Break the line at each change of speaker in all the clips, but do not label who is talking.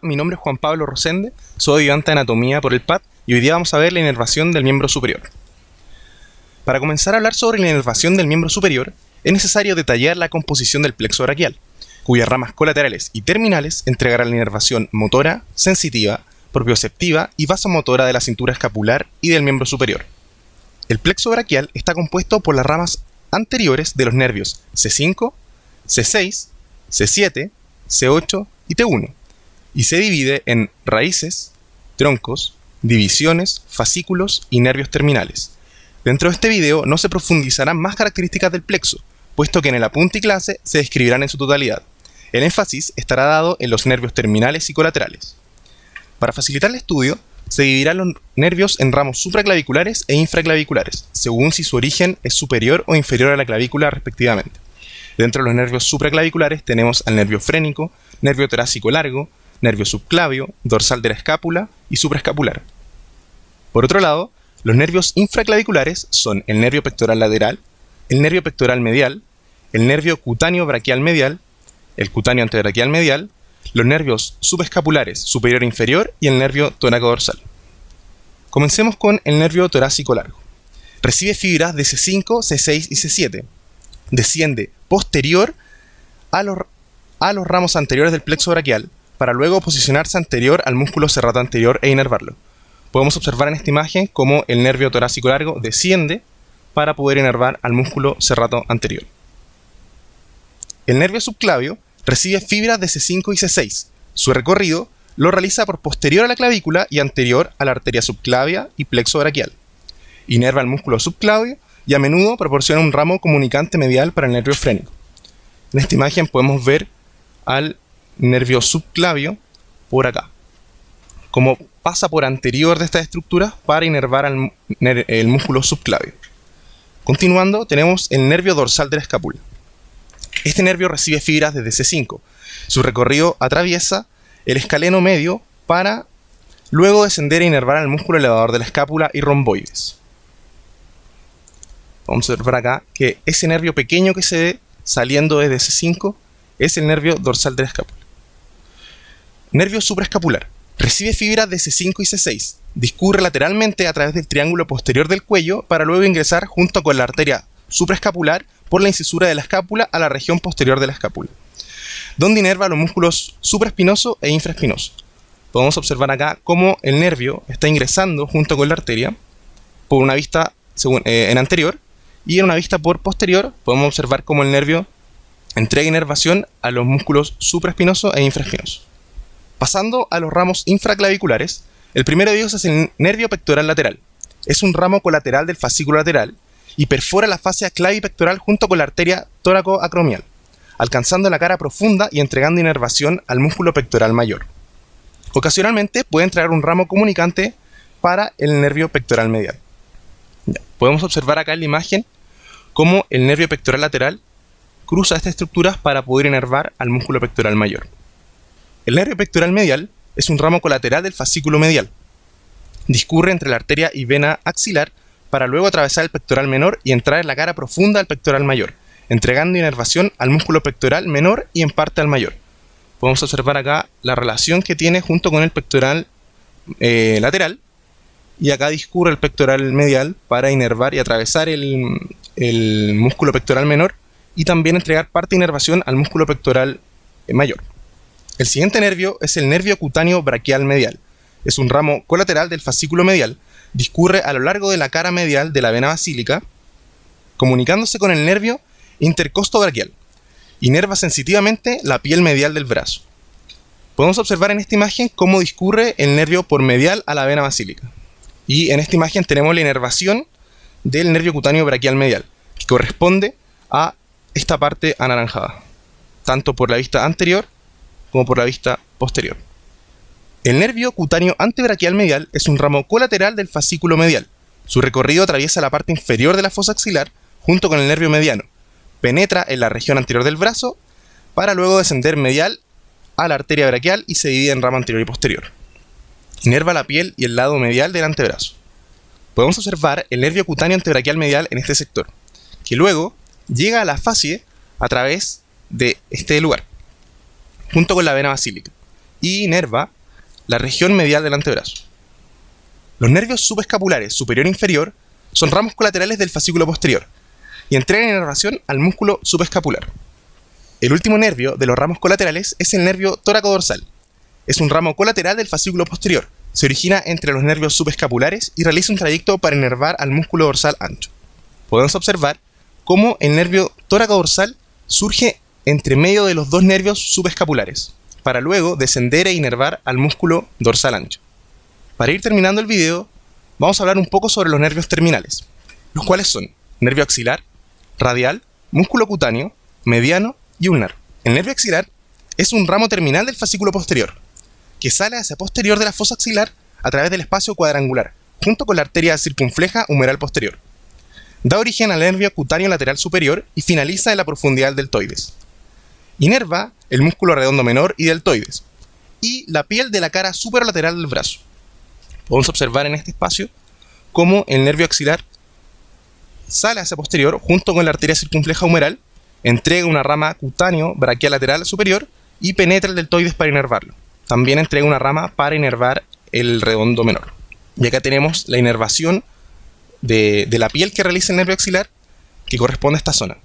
mi nombre es Juan Pablo Rosende, soy ayudante de anatomía por el PAD y hoy día vamos a ver la inervación del miembro superior. Para comenzar a hablar sobre la inervación del miembro superior, es necesario detallar la composición del plexo braquial, cuyas ramas colaterales y terminales entregarán la inervación motora, sensitiva, propioceptiva y vasomotora de la cintura escapular y del miembro superior. El plexo braquial está compuesto por las ramas anteriores de los nervios C5, C6, C7, C8 y T1, y se divide en raíces, troncos, divisiones, fascículos y nervios terminales. Dentro de este video no se profundizarán más características del plexo, puesto que en el apunte y clase se describirán en su totalidad. El énfasis estará dado en los nervios terminales y colaterales. Para facilitar el estudio, se dividirán los nervios en ramos supraclaviculares e infraclaviculares, según si su origen es superior o inferior a la clavícula respectivamente. Dentro de los nervios supraclaviculares tenemos al nervio frénico, nervio torácico largo, nervio subclavio, dorsal de la escápula y supraescapular. Por otro lado, los nervios infraclaviculares son el nervio pectoral lateral, el nervio pectoral medial, el nervio cutáneo braquial medial, el cutáneo antebraquial medial, los nervios subescapulares superior e inferior y el nervio toracodorsal. Comencemos con el nervio torácico largo. Recibe fibras de C5, C6 y C7. Desciende posterior a los ramos anteriores del plexo braquial para luego posicionarse anterior al músculo serrato anterior e inervarlo. Podemos observar en esta imagen cómo el nervio torácico largo desciende para poder inervar al músculo serrato anterior. El nervio subclavio recibe fibras de C5 y C6. Su recorrido lo realiza por posterior a la clavícula y anterior a la arteria subclavia y plexo braquial. Inerva el músculo subclavio y a menudo proporciona un ramo comunicante medial para el nervio frénico. En esta imagen podemos ver al nervio subclavio por acá, como pasa por anterior de estas estructuras para inervar el músculo subclavio. Continuando, tenemos el nervio dorsal de la escápula. Este nervio recibe fibras desde C5. Su recorrido atraviesa el escaleno medio para luego descender e inervar al músculo elevador de la escápula y romboides. Vamos a observar acá que ese nervio pequeño que se ve saliendo desde C5 es el nervio dorsal de la escápula. Nervio supraescapular. Recibe fibras de C5 y C6. Discurre lateralmente a través del triángulo posterior del cuello para luego ingresar junto con la arteria supraescapular por la incisura de la escápula a la región posterior de la escápula, donde inerva los músculos supraespinoso e infraespinoso. Podemos observar acá cómo el nervio está ingresando junto con la arteria por una vista en anterior, y en una vista por posterior podemos observar cómo el nervio entrega inervación a los músculos supraespinoso e infraespinoso. Pasando a los ramos infraclaviculares, el primero de ellos es el nervio pectoral lateral. Es un ramo colateral del fascículo lateral y perfora la fascia clavipectoral junto con la arteria tóraco-acromial, alcanzando la cara profunda y entregando inervación al músculo pectoral mayor. Ocasionalmente puede entregar un ramo comunicante para el nervio pectoral medial. Podemos observar acá en la imagen cómo el nervio pectoral lateral cruza estas estructuras para poder inervar al músculo pectoral mayor. El nervio pectoral medial es un ramo colateral del fascículo medial. Discurre entre la arteria y vena axilar para luego atravesar el pectoral menor y entrar en la cara profunda del pectoral mayor, entregando inervación al músculo pectoral menor y en parte al mayor. Podemos observar acá la relación que tiene junto con el pectoral lateral, y acá discurre el pectoral medial para inervar y atravesar el músculo pectoral menor y también entregar parte de inervación al músculo pectoral mayor. El siguiente nervio es el nervio cutáneo braquial medial. Es un ramo colateral del fascículo medial. Discurre a lo largo de la cara medial de la vena basílica, comunicándose con el nervio intercostobraquial. Inerva sensitivamente la piel medial del brazo. Podemos observar en esta imagen cómo discurre el nervio por medial a la vena basílica. Y en esta imagen tenemos la inervación del nervio cutáneo braquial medial, que corresponde a esta parte anaranjada, tanto por la vista anterior como por la vista posterior. El nervio cutáneo antebraquial medial es un ramo colateral del fascículo medial. Su recorrido atraviesa la parte inferior de la fosa axilar junto con el nervio mediano. Penetra en la región anterior del brazo para luego descender medial a la arteria braquial y se divide en ramo anterior y posterior. Inerva la piel y el lado medial del antebrazo. Podemos observar el nervio cutáneo antebraquial medial en este sector, que luego llega a la fascie a través de este lugar, junto con la vena basílica, y inerva la región medial del antebrazo. Los nervios subescapulares superior e inferior son ramos colaterales del fascículo posterior y entregan inervación al músculo subescapular. El último nervio de los ramos colaterales es el nervio tóraco-dorsal. Es un ramo colateral del fascículo posterior. Se origina entre los nervios subescapulares y realiza un trayecto para inervar al músculo dorsal ancho. Podemos observar cómo el nervio tóraco-dorsal surge entre medio de los dos nervios subescapulares, para luego descender e inervar al músculo dorsal ancho. Para ir terminando el video, vamos a hablar un poco sobre los nervios terminales, los cuales son nervio axilar, radial, músculo cutáneo, mediano y ulnar. El nervio axilar es un ramo terminal del fascículo posterior, que sale hacia posterior de la fosa axilar a través del espacio cuadrangular, junto con la arteria circunfleja humeral posterior. Da origen al nervio cutáneo lateral superior y finaliza en la profundidad del deltoides. Inerva el músculo redondo menor y deltoides, y la piel de la cara superolateral del brazo. Podemos observar en este espacio cómo el nervio axilar sale hacia posterior junto con la arteria circunfleja humeral, entrega una rama cutáneo braquial lateral superior y penetra el deltoides para inervarlo. También entrega una rama para inervar el redondo menor. Y acá tenemos la inervación de la piel que realiza el nervio axilar, que corresponde a esta zona,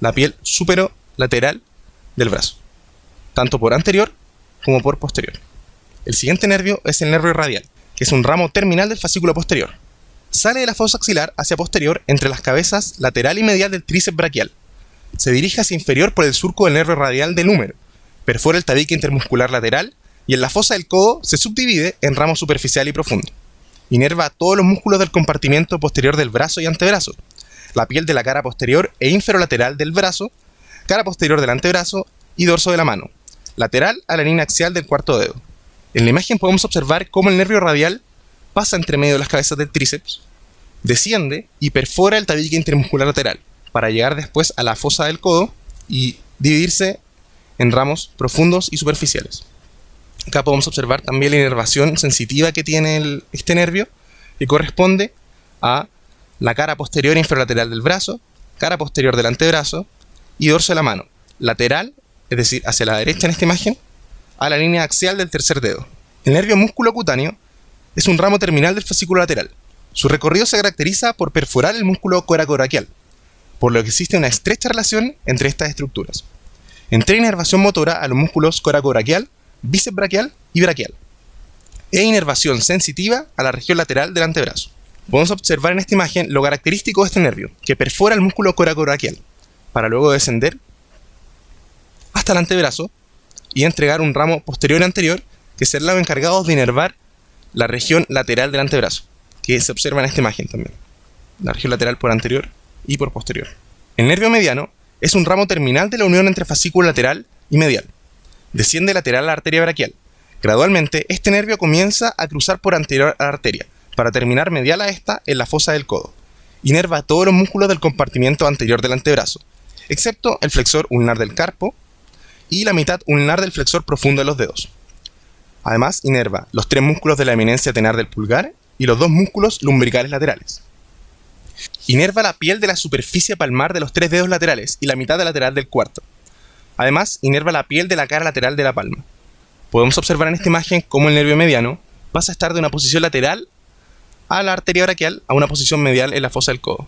la piel superolateral del brazo, tanto por anterior como por posterior. El siguiente nervio es el nervio radial, que es un ramo terminal del fascículo posterior. Sale de la fosa axilar hacia posterior entre las cabezas lateral y medial del tríceps braquial. Se dirige hacia inferior por el surco del nervio radial del húmero, perfora el tabique intermuscular lateral y en la fosa del codo se subdivide en ramo superficial y profundo. Inerva todos los músculos del compartimiento posterior del brazo y antebrazo, la piel de la cara posterior e inferolateral del brazo, cara posterior del antebrazo y dorso de la mano, lateral a la línea axial del cuarto dedo. En la imagen podemos observar cómo el nervio radial pasa entre medio de las cabezas del tríceps, desciende y perfora el tabique intermuscular lateral, para llegar después a la fosa del codo y dividirse en ramos profundos y superficiales. Acá podemos observar también la inervación sensitiva que tiene este nervio, que corresponde a la cara posterior e inferolateral del brazo, cara posterior del antebrazo y dorso de la mano, lateral, es decir, hacia la derecha en esta imagen, a la línea axial del tercer dedo. El nervio músculo cutáneo es un ramo terminal del fascículo lateral. Su recorrido se caracteriza por perforar el músculo coracoraquial, por lo que existe una estrecha relación entre estas estructuras. Entrega inervación motora a los músculos coracoraquial, bíceps braquial y braquial, e inervación sensitiva a la región lateral del antebrazo. Podemos observar en esta imagen lo característico de este nervio, que perfora el músculo coracoraquial, para luego descender hasta el antebrazo y entregar un ramo posterior y anterior, que serán los encargados de inervar la región lateral del antebrazo, que se observa en esta imagen también, la región lateral por anterior y por posterior. El nervio mediano es un ramo terminal de la unión entre fascículo lateral y medial. Desciende lateral a la arteria braquial. Gradualmente, este nervio comienza a cruzar por anterior a la arteria, para terminar medial a esta en la fosa del codo. Inerva todos los músculos del compartimiento anterior del antebrazo, excepto el flexor ulnar del carpo y la mitad ulnar del flexor profundo de los dedos. Además, inerva los 3 músculos de la eminencia tenar del pulgar y los 2 músculos lumbricales laterales. Inerva la piel de la superficie palmar de los 3 dedos laterales y la mitad de lateral del cuarto. Además, inerva la piel de la cara lateral de la palma. Podemos observar en esta imagen cómo el nervio mediano pasa a estar de una posición lateral a la arteria braquial a una posición medial en la fosa del codo,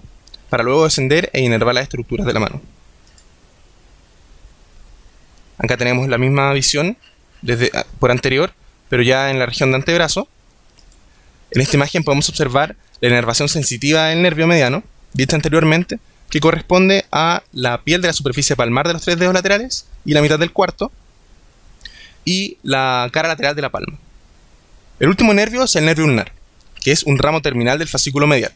para luego descender e inervar las estructuras de la mano. Acá tenemos la misma visión por anterior, pero ya en la región de antebrazo. En esta imagen podemos observar la inervación sensitiva del nervio mediano, vista anteriormente, que corresponde a la piel de la superficie palmar de los 3 dedos laterales y la mitad del cuarto, y la cara lateral de la palma. El último nervio es el nervio ulnar, que es un ramo terminal del fascículo medial.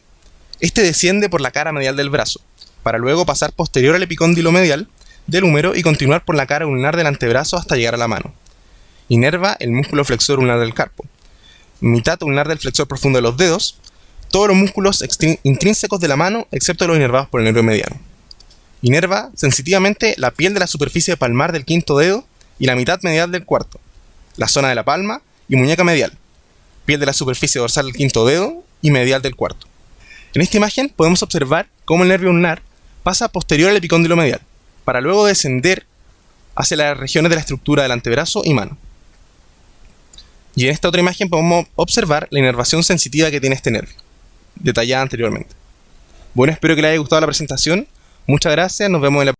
Este desciende por la cara medial del brazo, para luego pasar posterior al epicóndilo medial del húmero y continuar por la cara ulnar del antebrazo hasta llegar a la mano. Inerva el músculo flexor ulnar del carpo, mitad ulnar del flexor profundo de los dedos, todos los músculos intrínsecos de la mano excepto los inervados por el nervio mediano. Inerva sensitivamente la piel de la superficie palmar del quinto dedo y la mitad medial del cuarto, la zona de la palma y muñeca medial, piel de la superficie dorsal del quinto dedo y medial del cuarto. En esta imagen podemos observar cómo el nervio ulnar pasa posterior al epicóndilo medial, para luego descender hacia las regiones de la estructura del antebrazo y mano. Y en esta otra imagen podemos observar la inervación sensitiva que tiene este nervio, detallada anteriormente. Bueno, espero que les haya gustado la presentación. Muchas gracias, nos vemos en la...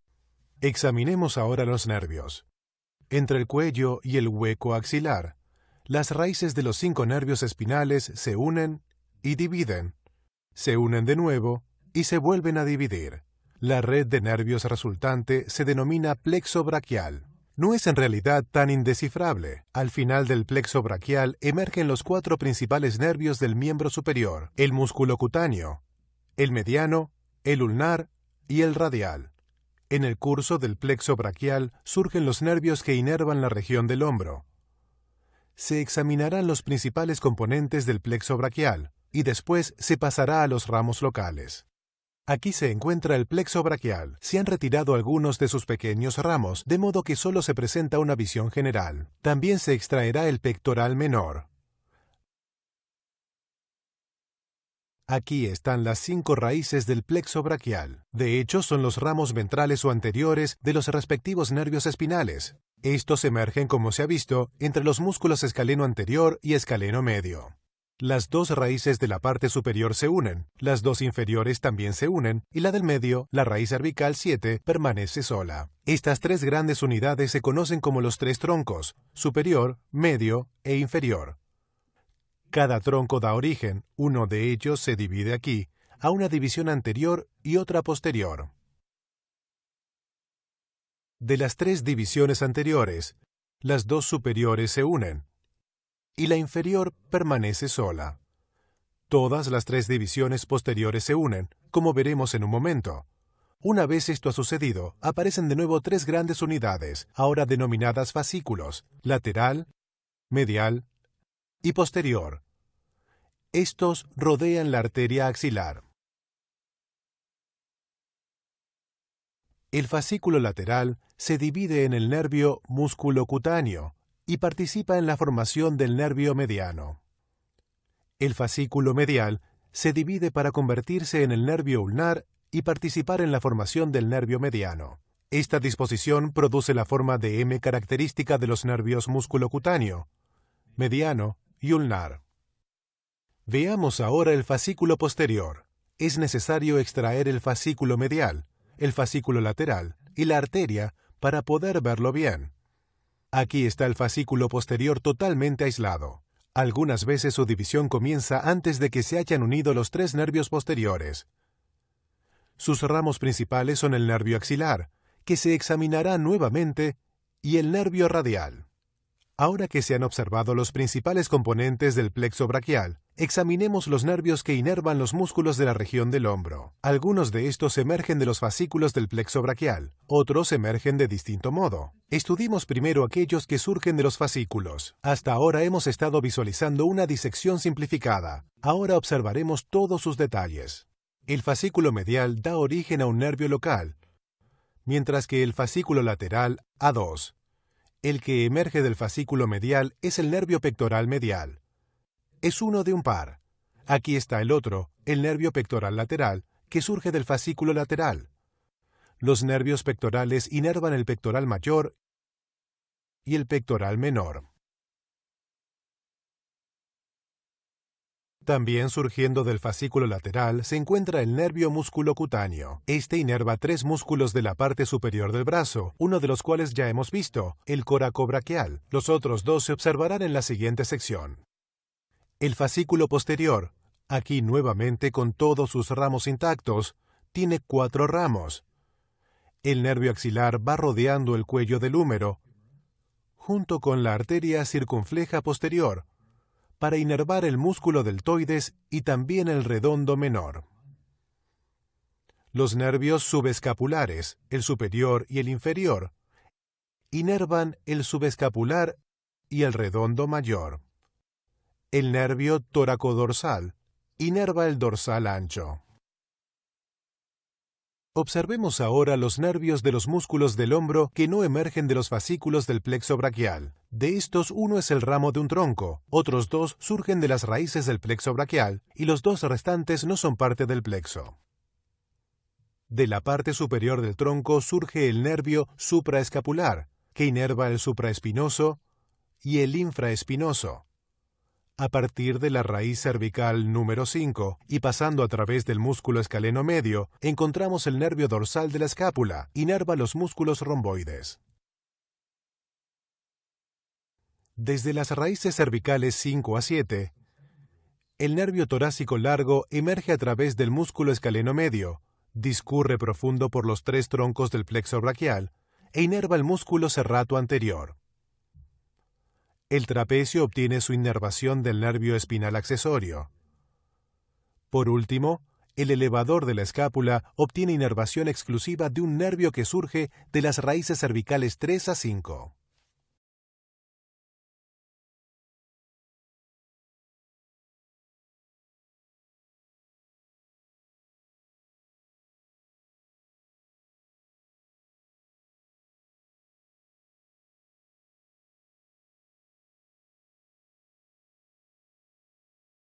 Examinemos ahora los nervios. Entre el cuello y el hueco axilar, las raíces de los 5 nervios espinales se unen y dividen, se unen de nuevo y se vuelven a dividir. La red de nervios resultante se denomina plexo braquial. No es en realidad tan indescifrable. Al final del plexo braquial emergen los 4 principales nervios del miembro superior: el músculo cutáneo, el mediano, el ulnar y el radial. En el curso del plexo braquial surgen los nervios que inervan la región del hombro. Se examinarán los principales componentes del plexo braquial y después se pasará a los ramos locales. Aquí se encuentra el plexo braquial. Se han retirado algunos de sus pequeños ramos, de modo que solo se presenta una visión general. También se extraerá el pectoral menor. Aquí están las 5 raíces del plexo braquial. De hecho, son los ramos ventrales o anteriores de los respectivos nervios espinales. Estos emergen, como se ha visto, entre los músculos escaleno anterior y escaleno medio. Las 2 raíces de la parte superior se unen, las 2 inferiores también se unen, y la del medio, la raíz cervical 7, permanece sola. Estas 3 grandes unidades se conocen como los 3 troncos: superior, medio e inferior. Cada tronco da origen, uno de ellos se divide aquí, a una división anterior y otra posterior. De las 3 divisiones anteriores, las 2 superiores se unen, y la inferior permanece sola. Todas las 3 divisiones posteriores se unen, como veremos en un momento. Una vez esto ha sucedido, aparecen de nuevo 3 grandes unidades, ahora denominadas fascículos: lateral, medial y posterior. Estos rodean la arteria axilar. El fascículo lateral se divide en el nervio músculo cutáneo y participa en la formación del nervio mediano. El fascículo medial se divide para convertirse en el nervio ulnar y participar en la formación del nervio mediano. Esta disposición produce la forma de M característica de los nervios músculo cutáneo, mediano y ulnar. Veamos ahora el fascículo posterior. Es necesario extraer el fascículo medial, el fascículo lateral y la arteria para poder verlo bien. Aquí está el fascículo posterior totalmente aislado. Algunas veces su división comienza antes de que se hayan unido los 3 nervios posteriores. Sus ramos principales son el nervio axilar, que se examinará nuevamente, y el nervio radial. Ahora que se han observado los principales componentes del plexo braquial, examinemos los nervios que inervan los músculos de la región del hombro. Algunos de estos emergen de los fascículos del plexo braquial, otros emergen de distinto modo. Estudiemos primero aquellos que surgen de los fascículos. Hasta ahora hemos estado visualizando una disección simplificada. Ahora observaremos todos sus detalles. El fascículo medial da origen a un nervio local, mientras que el fascículo lateral a 2. El que emerge del fascículo medial es el nervio pectoral medial. Es uno de un par. Aquí está el otro, el nervio pectoral lateral, que surge del fascículo lateral. Los nervios pectorales inervan el pectoral mayor y el pectoral menor. También surgiendo del fascículo lateral se encuentra el nervio musculocutáneo. Este inerva 3 músculos de la parte superior del brazo, uno de los cuales ya hemos visto, el coracobraquial. Los otros 2 se observarán en la siguiente sección. El fascículo posterior, aquí nuevamente con todos sus ramos intactos, tiene 4 ramos. El nervio axilar va rodeando el cuello del húmero, junto con la arteria circunfleja posterior, para inervar el músculo deltoides y también el redondo menor. Los nervios subescapulares, el superior y el inferior, inervan el subescapular y el redondo mayor. El nervio toracodorsal inerva el dorsal ancho. Observemos ahora los nervios de los músculos del hombro que no emergen de los fascículos del plexo braquial. De estos, uno es el ramo de un tronco, otros 2 surgen de las raíces del plexo braquial y los 2 restantes no son parte del plexo. De la parte superior del tronco surge el nervio supraescapular, que inerva el supraespinoso y el infraespinoso. A partir de la raíz cervical número 5 y pasando a través del músculo escaleno medio, encontramos el nervio dorsal de la escápula, inerva los músculos romboides. Desde las raíces cervicales 5 a 7, el nervio torácico largo emerge a través del músculo escaleno medio, discurre profundo por los 3 troncos del plexo braquial e inerva el músculo serrato anterior. El trapecio obtiene su inervación del nervio espinal accesorio. Por último, el elevador de la escápula obtiene inervación exclusiva de un nervio que surge de las raíces cervicales 3 a 5.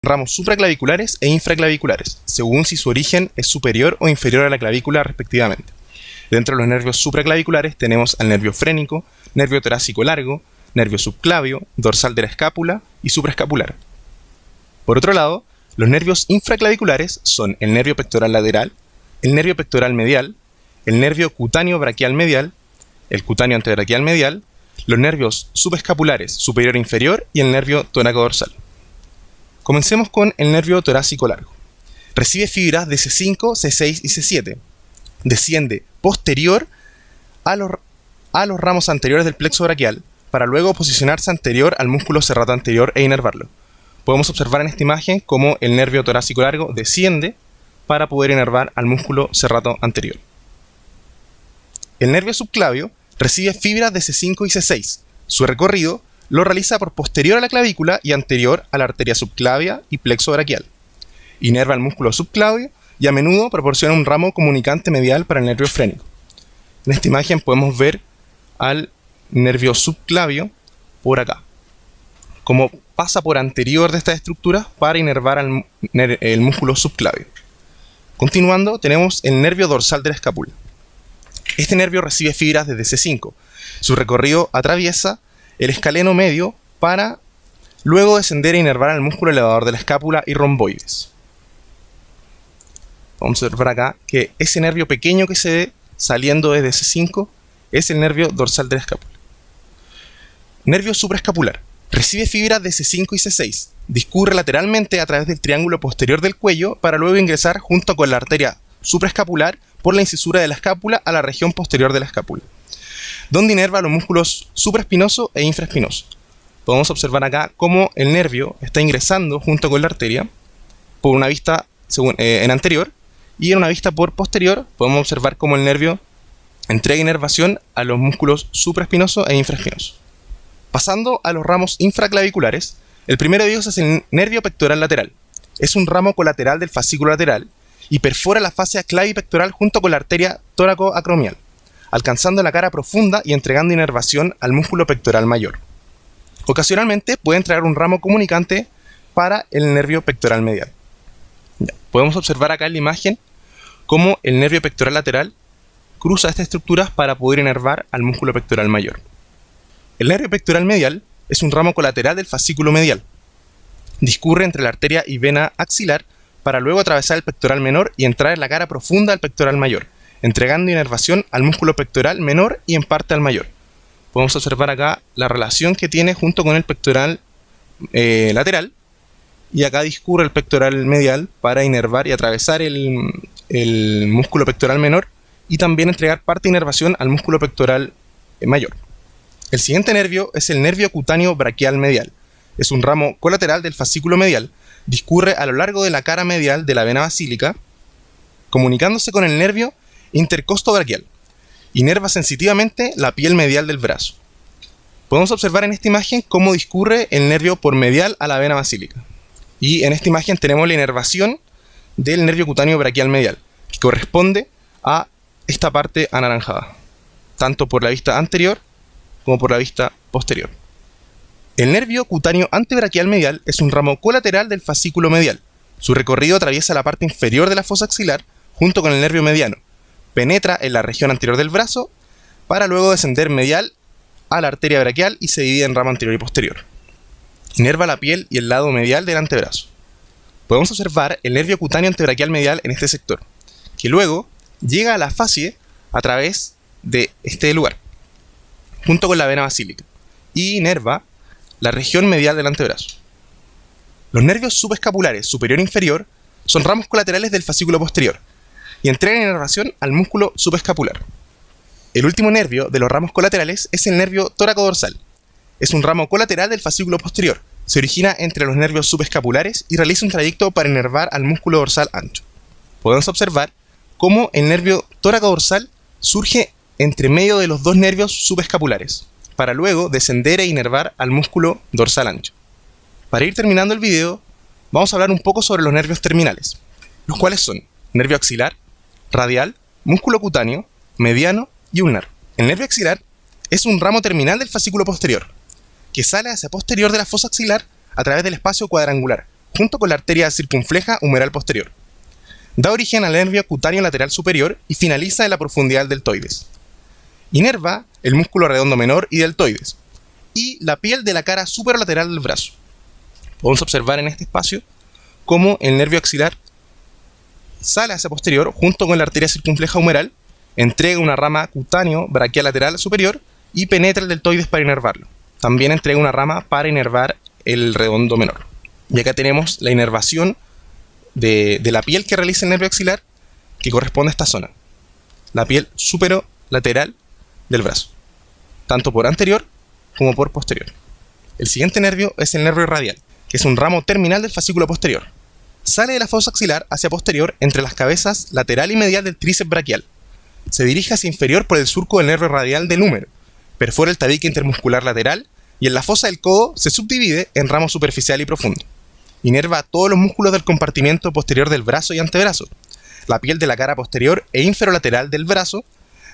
Ramos supraclaviculares e infraclaviculares, según si su origen es superior o inferior a la clavícula respectivamente. Dentro de los nervios supraclaviculares tenemos al nervio frénico, nervio torácico largo, nervio subclavio, dorsal de la escápula y supraescapular. Por otro lado, los nervios infraclaviculares son el nervio pectoral lateral, el nervio pectoral medial, el nervio cutáneo braquial medial, el cutáneo antebraquial medial, los nervios subescapulares superior e inferior y el nervio toracodorsal. Comencemos con el nervio torácico largo. Recibe fibras de C5, C6 y C7. Desciende posterior a los ramos anteriores del plexo braquial para luego posicionarse anterior al músculo serrato anterior e inervarlo. Podemos observar en esta imagen cómo el nervio torácico largo desciende para poder inervar al músculo serrato anterior. El nervio subclavio recibe fibras de C5 y C6. Su recorrido lo realiza por posterior a la clavícula y anterior a la arteria subclavia y plexo braquial. Inerva el músculo subclavio y a menudo proporciona un ramo comunicante medial para el nervio frénico. En esta imagen podemos ver al nervio subclavio por acá, como pasa por anterior de estas estructuras para inervar el músculo subclavio. Continuando, tenemos el nervio dorsal de la escápula. Este nervio recibe fibras desde C5. Su recorrido atraviesa el escaleno medio para luego descender e inervar al músculo elevador de la escápula y romboides. Vamos a observar acá que ese nervio pequeño que se ve saliendo desde C5 es el nervio dorsal de la escápula. Nervio supraescapular. Recibe fibras de C5 y C6. Discurre lateralmente a través del triángulo posterior del cuello para luego ingresar junto con la arteria supraescapular por la incisura de la escápula a la región posterior de la escápula, donde inerva los músculos supraespinoso e infraespinoso. Podemos observar acá cómo el nervio está ingresando junto con la arteria por una vista en anterior, y en una vista por posterior podemos observar cómo el nervio entrega inervación a los músculos supraespinoso e infraespinoso. Pasando a los ramos infraclaviculares, el primero de ellos es el nervio pectoral lateral. Es un ramo colateral del fascículo lateral y perfora la fascia clavipectoral junto con la arteria tóraco-acromial, alcanzando la cara profunda y entregando inervación al músculo pectoral mayor. Ocasionalmente puede entregar un ramo comunicante para el nervio pectoral medial. Podemos observar acá en la imagen cómo el nervio pectoral lateral cruza estas estructuras para poder inervar al músculo pectoral mayor. El nervio pectoral medial es un ramo colateral del fascículo medial. Discurre entre la arteria y vena axilar para luego atravesar el pectoral menor y entrar en la cara profunda del pectoral mayor, entregando inervación al músculo pectoral menor y en parte al mayor. Podemos observar acá la relación que tiene junto con el pectoral lateral, y acá discurre el pectoral medial para inervar y atravesar el músculo pectoral menor y también entregar parte de inervación al músculo pectoral mayor. El siguiente nervio es el nervio cutáneo braquial medial. Es un ramo colateral del fascículo medial. Discurre a lo largo de la cara medial de la vena basílica, comunicándose con el nervio intercostobraquial. Inerva sensitivamente la piel medial del brazo. Podemos observar en esta imagen cómo discurre el nervio por medial a la vena basílica. Y en esta imagen tenemos la inervación del nervio cutáneo braquial medial, que corresponde a esta parte anaranjada, tanto por la vista anterior como por la vista posterior. El nervio cutáneo antebraquial medial es un ramo colateral del fascículo medial. Su recorrido atraviesa la parte inferior de la fosa axilar junto con el nervio mediano. Penetra en la región anterior del brazo para luego descender medial a la arteria braquial y se divide en ramo anterior y posterior. Inerva la piel y el lado medial del antebrazo. Podemos observar el nervio cutáneo antebraquial medial en este sector, que luego llega a la fascie a través de este lugar, junto con la vena basílica, y inerva la región medial del antebrazo. Los nervios subescapulares superior e inferior son ramos colaterales del fascículo posterior y entregan inervación al músculo subescapular. El último nervio de los ramos colaterales es el nervio tóraco-dorsal. Es un ramo colateral del fascículo posterior. Se origina entre los nervios subescapulares y realiza un trayecto para inervar al músculo dorsal ancho. Podemos observar cómo el nervio tóraco-dorsal surge entre medio de los dos nervios subescapulares, para luego descender e inervar al músculo dorsal ancho. Para ir terminando el video, vamos a hablar un poco sobre los nervios terminales, los cuales son nervio axilar, radial, músculo cutáneo, mediano y ulnar. El nervio axilar es un ramo terminal del fascículo posterior, que sale hacia posterior de la fosa axilar a través del espacio cuadrangular, junto con la arteria circunfleja humeral posterior. Da origen al nervio cutáneo lateral superior y finaliza en la profundidad del deltoides. Inerva el músculo redondo menor y deltoides, y la piel de la cara superolateral del brazo. Podemos observar en este espacio cómo el nervio axilar sale hacia posterior junto con la arteria circunfleja humeral, entrega una rama cutáneo braquial lateral superior y penetra el deltoides para inervarlo. También entrega una rama para inervar el redondo menor. Y acá tenemos la inervación de la piel que realiza el nervio axilar, que corresponde a esta zona, la piel superolateral del brazo, tanto por anterior como por posterior. El siguiente nervio es el nervio radial, que es un ramo terminal del fascículo posterior. Sale de la fosa axilar hacia posterior entre las cabezas lateral y medial del tríceps braquial. Se dirige hacia inferior por el surco del nervio radial del húmero, perfora el tabique intermuscular lateral y en la fosa del codo se subdivide en ramo superficial y profundo. Inerva todos los músculos del compartimiento posterior del brazo y antebrazo, la piel de la cara posterior e inferolateral del brazo,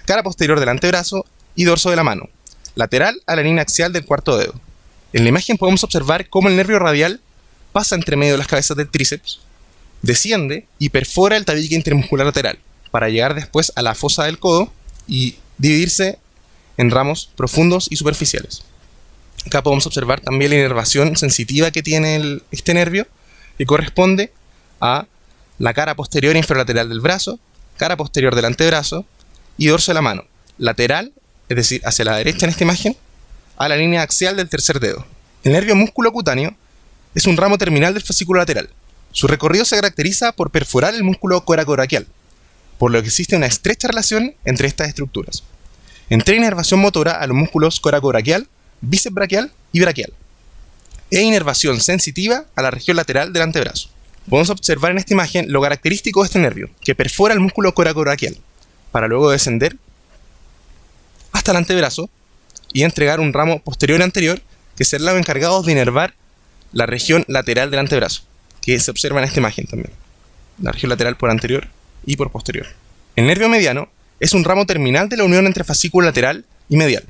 cara posterior del antebrazo y dorso de la mano, lateral a la línea axial del cuarto dedo. En la imagen podemos observar cómo el nervio radial pasa entre medio de las cabezas del tríceps, desciende y perfora el tabique intermuscular lateral, para llegar después a la fosa del codo y dividirse en ramos profundos y superficiales. Acá podemos observar también la inervación sensitiva que tiene este nervio, que corresponde a la cara posterior e inferolateral del brazo, cara posterior del antebrazo y dorso de la mano, lateral, es decir, hacia la derecha en esta imagen, a la línea axial del tercer dedo. El nervio músculo cutáneo es un ramo terminal del fascículo lateral. Su recorrido se caracteriza por perforar el músculo coracoraquial, por lo que existe una estrecha relación entre estas estructuras. Entrega inervación motora a los músculos coracoraquial, bíceps braquial y braquial, e inervación sensitiva a la región lateral del antebrazo. Podemos observar en esta imagen lo característico de este nervio, que perfora el músculo coracoraquial, para luego descender hasta el antebrazo y entregar un ramo posterior y anterior, que serán los encargados de inervar la región lateral del antebrazo, que se observa en esta imagen también, la región lateral por anterior y por posterior. El nervio mediano es un ramo terminal de la unión entre fascículo lateral y medial.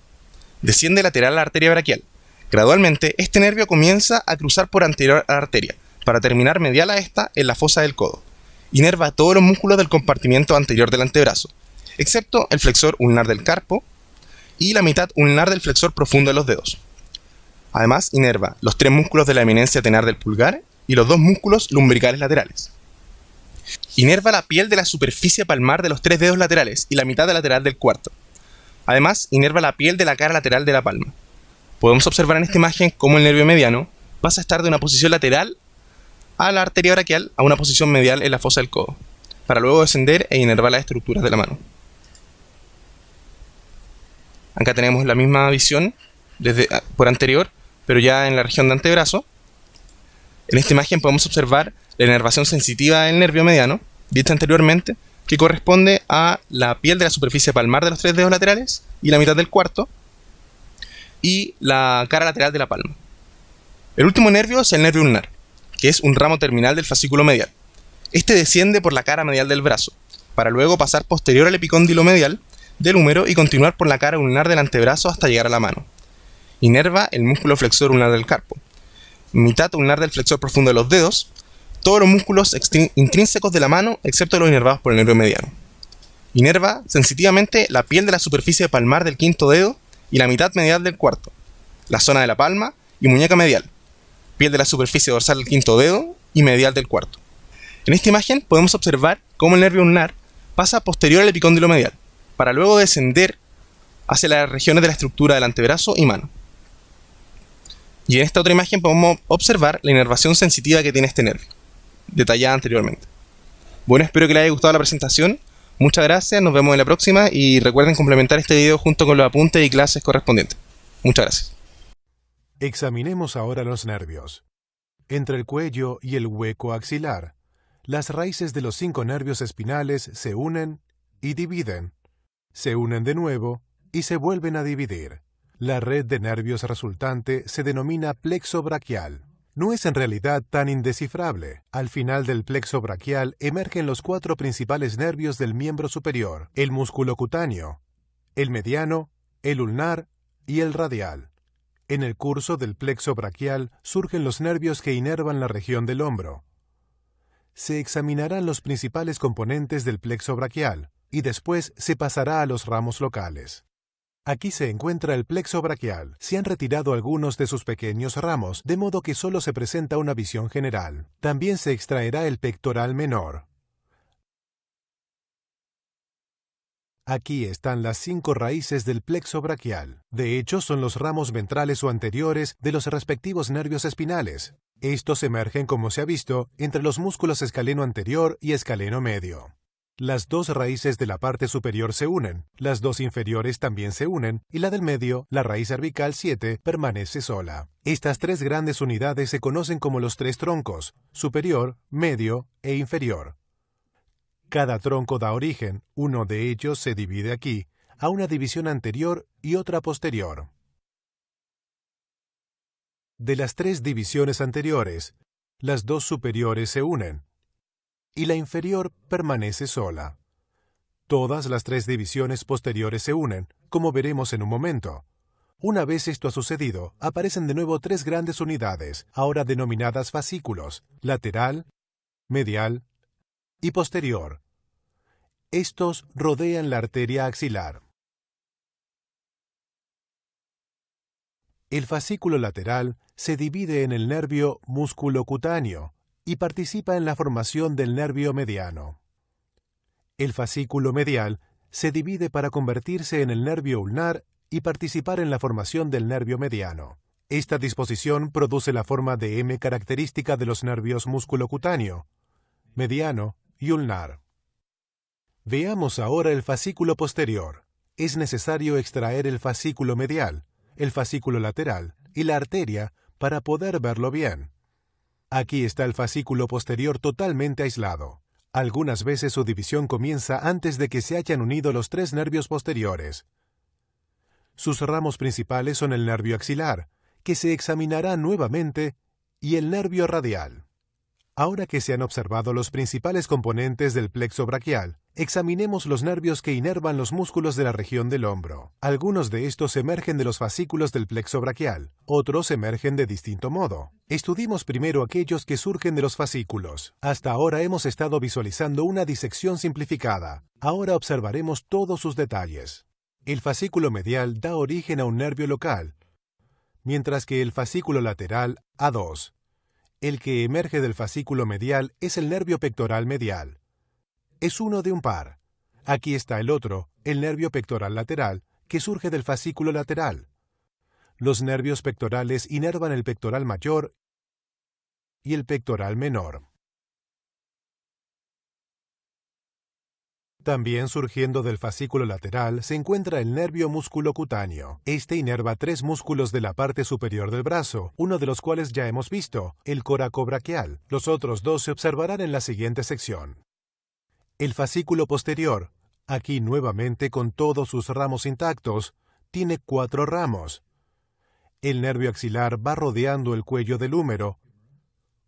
Desciende lateral a la arteria braquial. Gradualmente, este nervio comienza a cruzar por anterior a la arteria, para terminar medial a esta en la fosa del codo. Inerva todos los músculos del compartimiento anterior del antebrazo, excepto el flexor ulnar del carpo y la mitad ulnar del flexor profundo de los dedos. Además, inerva los 3 músculos de la eminencia tenar del pulgar y los 2 músculos lumbricales laterales. Inerva la piel de la superficie palmar de los 3 dedos laterales y la mitad de lateral del cuarto. Además, inerva la piel de la cara lateral de la palma. Podemos observar en esta imagen cómo el nervio mediano pasa a estar de una posición lateral a la arteria braquial a una posición medial en la fosa del codo, para luego descender e inervar las estructuras de la mano. Acá tenemos la misma visión por anterior, pero ya en la región de antebrazo. En esta imagen podemos observar la inervación sensitiva del nervio mediano, vista anteriormente, que corresponde a la piel de la superficie palmar de los 3 dedos laterales y la mitad del cuarto, y la cara lateral de la palma. El último nervio es el nervio ulnar, que es un ramo terminal del fascículo medial. Este desciende por la cara medial del brazo, para luego pasar posterior al epicóndilo medial del húmero y continuar por la cara ulnar del antebrazo hasta llegar a la mano. Inerva el músculo flexor ulnar del carpo, mitad ulnar del flexor profundo de los dedos, todos los músculos intrínsecos de la mano excepto los inervados por el nervio mediano. Inerva sensitivamente la piel de la superficie palmar del quinto dedo y la mitad medial del cuarto, la zona de la palma y muñeca medial, piel de la superficie dorsal del quinto dedo y medial del cuarto. En esta imagen podemos observar cómo el nervio ulnar pasa posterior al epicóndilo medial, para luego descender hacia las regiones de la estructura del antebrazo y mano. Y en esta otra imagen podemos observar la inervación sensitiva que tiene este nervio, detallada anteriormente. Bueno, espero que les haya gustado la presentación. Muchas gracias, nos vemos en la próxima y recuerden complementar este video junto con los apuntes y clases correspondientes. Muchas gracias.
Examinemos ahora los nervios. Entre el cuello y el hueco axilar, las raíces de los 5 nervios espinales se unen y dividen, se unen de nuevo y se vuelven a dividir. La red de nervios resultante se denomina plexo braquial. No es en realidad tan indescifrable. Al final del plexo braquial emergen los 4 principales nervios del miembro superior: el músculo cutáneo, el mediano, el ulnar y el radial. En el curso del plexo braquial surgen los nervios que inervan la región del hombro. Se examinarán los principales componentes del plexo braquial y después se pasará a los ramos locales. Aquí se encuentra el plexo braquial. Se han retirado algunos de sus pequeños ramos, de modo que solo se presenta una visión general. También se extraerá el pectoral menor. Aquí están las 5 raíces del plexo braquial. De hecho, son los ramos ventrales o anteriores de los respectivos nervios espinales. Estos emergen, como se ha visto, entre los músculos escaleno anterior y escaleno medio. Las 2 raíces de la parte superior se unen, las 2 inferiores también se unen, y la del medio, la raíz cervical 7, permanece sola. Estas 3 grandes unidades se conocen como los 3 troncos: superior, medio e inferior. Cada tronco da origen, uno de ellos se divide aquí, a una división anterior y otra posterior. De las 3 divisiones anteriores, las 2 superiores se unen, y la inferior permanece sola. Todas las 3 divisiones posteriores se unen, como veremos en un momento. Una vez esto ha sucedido, aparecen de nuevo 3 grandes unidades, ahora denominadas fascículos: lateral, medial y posterior. Estos rodean la arteria axilar. El fascículo lateral se divide en el nervio músculo cutáneo y participa en la formación del nervio mediano. El fascículo medial se divide para convertirse en el nervio ulnar y participar en la formación del nervio mediano. Esta disposición produce la forma de M característica de los nervios músculo cutáneo, mediano y ulnar. Veamos ahora el fascículo posterior. Es necesario extraer el fascículo medial, el fascículo lateral y la arteria para poder verlo bien. Aquí está el fascículo posterior totalmente aislado. Algunas veces su división comienza antes de que se hayan unido los 3 nervios posteriores. Sus ramos principales son el nervio axilar, que se examinará nuevamente, y el nervio radial. Ahora que se han observado los principales componentes del plexo braquial, examinemos los nervios que inervan los músculos de la región del hombro. Algunos de estos emergen de los fascículos del plexo braquial, otros emergen de distinto modo. Estudiemos primero aquellos que surgen de los fascículos. Hasta ahora hemos estado visualizando una disección simplificada. Ahora observaremos todos sus detalles. El fascículo medial da origen a un nervio local, mientras que el fascículo lateral a 2. El que emerge del fascículo medial es el nervio pectoral medial. Es uno de un par. Aquí está el otro, el nervio pectoral lateral, que surge del fascículo lateral. Los nervios pectorales inervan el pectoral mayor y el pectoral menor. También surgiendo del fascículo lateral se encuentra el nervio músculo cutáneo. Este inerva 3 músculos de la parte superior del brazo, uno de los cuales ya hemos visto, el coracobraquial. Los otros 2 se observarán en la siguiente sección. El fascículo posterior, aquí nuevamente con todos sus ramos intactos, tiene 4 ramos. El nervio axilar va rodeando el cuello del húmero,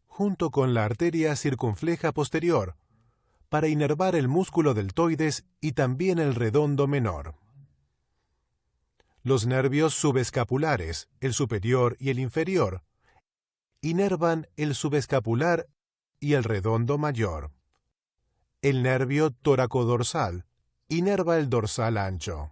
junto con la arteria circunfleja posterior, para inervar el músculo deltoides y también el redondo menor. Los nervios subescapulares, el superior y el inferior, inervan el subescapular y el redondo mayor. El nervio toracodorsal inerva el dorsal ancho.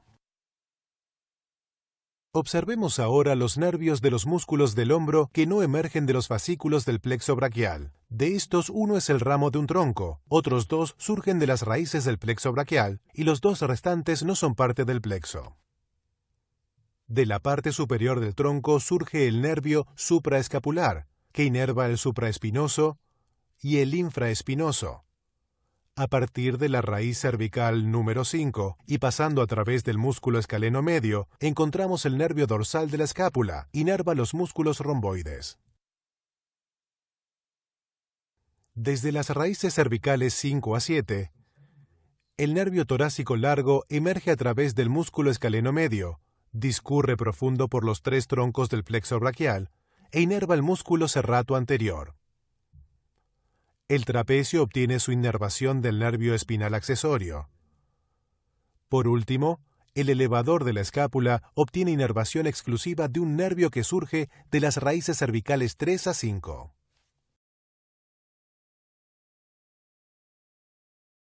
Observemos ahora los nervios de los músculos del hombro que no emergen de los fascículos del plexo braquial. De estos, uno es el ramo de un tronco, otros dos surgen de las raíces del plexo braquial y los dos restantes no son parte del plexo. De la parte superior del tronco surge el nervio supraescapular, que inerva el supraespinoso y el infraespinoso. A partir de la raíz cervical número 5 y pasando a través del músculo escaleno medio, encontramos el nervio dorsal de la escápula, inerva los músculos romboides. Desde las raíces cervicales 5 a 7, el nervio torácico largo emerge a través del músculo escaleno medio, discurre profundo por los 3 troncos del plexo braquial e inerva el músculo serrato anterior. El trapecio obtiene su inervación del nervio espinal accesorio. Por último, el elevador de la escápula obtiene inervación exclusiva de un nervio que surge de las raíces cervicales 3 a 5.